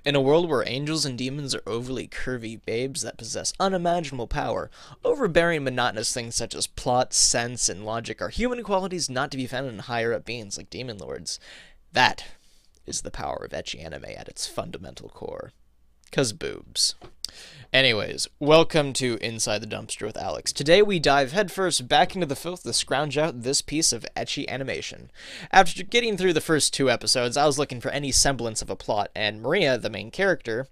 In a world where angels and demons are overly curvy babes that possess unimaginable power, overbearing monotonous things such as plot, sense, and logic are human qualities not to be found in higher up beings like demon lords. That is the power of ecchi anime at its fundamental core. 'Cause boobs. Anyways, welcome to Inside the Dumpster with Alex. Today we dive headfirst back into the filth to scrounge out this piece of ecchi animation. After getting through the first two episodes, I was looking for any semblance of a plot, and Maria, the main character,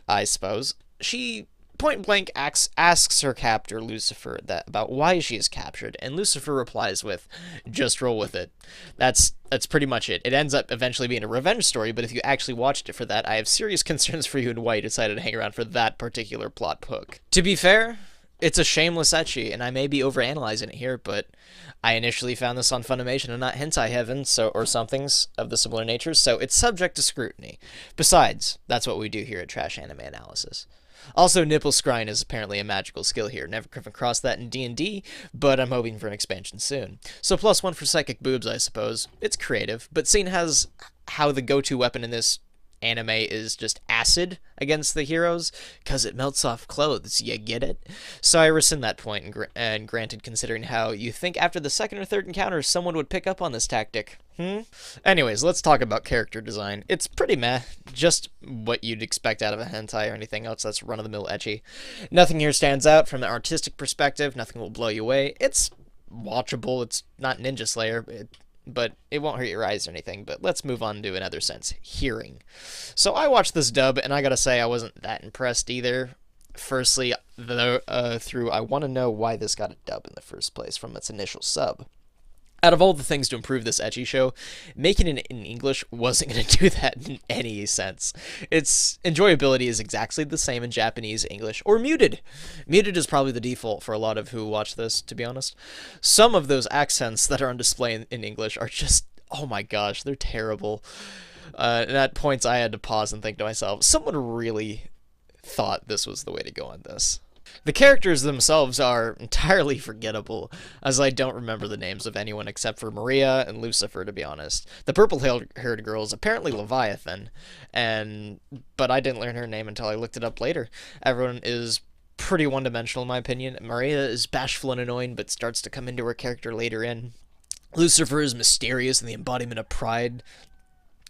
I suppose, she point blank asks her captor Lucifer about why she is captured, and Lucifer replies with, "Just roll with it." That's pretty much it. It ends up eventually being a revenge story, but if you actually watched it for that, I have serious concerns for you and why you decided to hang around for that particular plot hook. To be fair, it's a shameless ecchi, and I may be overanalyzing it here, but I initially found this on Funimation and not Hentai Heaven, or somethings of the similar nature, so it's subject to scrutiny. Besides, that's what we do here at Trash Anime Analysis. Also, nipple scrying is apparently a magical skill here. Never come across that in D&D, but I'm hoping for an expansion soon. So +1 for psychic boobs, I suppose. It's creative, but seeing as how the go-to weapon in this anime is just acid against the heroes, because it melts off clothes, you get it? So I rescind that point, and granted, considering how you think after the second or third encounter someone would pick up on this tactic. Anyways, let's talk about character design. It's pretty meh, just what you'd expect out of a hentai or anything else that's run-of-the-mill ecchi. Nothing here stands out from an artistic perspective, nothing will blow you away. It's watchable, it's not Ninja Slayer, but it won't hurt your eyes or anything. But let's move on to another sense, hearing. So I watched this dub, and I gotta say I wasn't that impressed either. Firstly, I want to know why this got a dub in the first place from its initial sub. Out of all the things to improve this ecchi show, making it in English wasn't going to do that in any sense. Its enjoyability is exactly the same in Japanese, English, or muted. Muted is probably the default for a lot of who watch this, to be honest. Some of those accents that are on display in English are just, oh my gosh, they're terrible. And at points I had to pause and think to myself, someone really thought this was the way to go on this. The characters themselves are entirely forgettable, as I don't remember the names of anyone except for Maria and Lucifer, to be honest. The purple-haired girl is apparently Leviathan, but I didn't learn her name until I looked it up later. Everyone is pretty one-dimensional in my opinion. Maria is bashful and annoying, but starts to come into her character later in. Lucifer is mysterious and the embodiment of pride,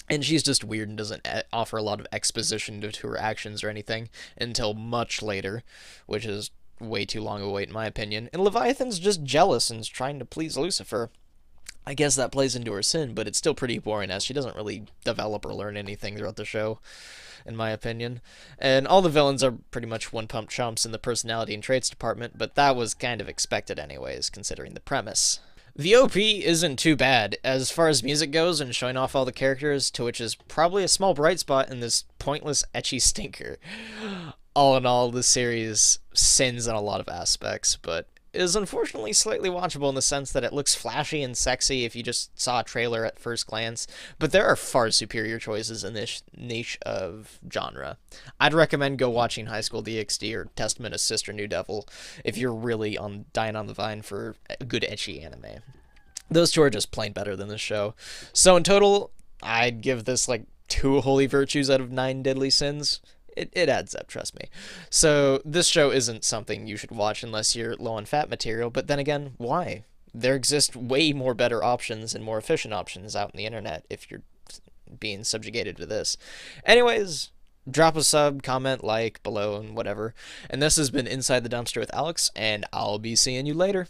and she's just weird and doesn't offer a lot of exposition to her actions or anything until much later, which is way too long a wait in my opinion. And Leviathan's just jealous and is trying to please Lucifer. I guess that plays into her sin, but it's still pretty boring as she doesn't really develop or learn anything throughout the show, in my opinion. And all the villains are pretty much one-pump chumps in the personality and traits department, but that was kind of expected anyways, considering the premise. The OP isn't too bad, as far as music goes and showing off all the characters, to which is probably a small bright spot in this pointless ecchi stinker. All in all, the series sins in a lot of aspects, but is unfortunately slightly watchable in the sense that it looks flashy and sexy if you just saw a trailer at first glance, but there are far superior choices in this niche of genre. I'd recommend go watching High School DxD or Testament of Sister New Devil if you're really dying on the vine for a good ecchi anime. Those two are just plain better than this show. So in total, I'd give this like 2 holy virtues out of 9 deadly sins. It adds up, trust me. So this show isn't something you should watch unless you're low on fat material, but then again, why? There exist way more better options and more efficient options out in the internet if you're being subjugated to this. Anyways, drop a sub, comment, like, below, and whatever. And this has been Inside the Dumpster with Alex, and I'll be seeing you later.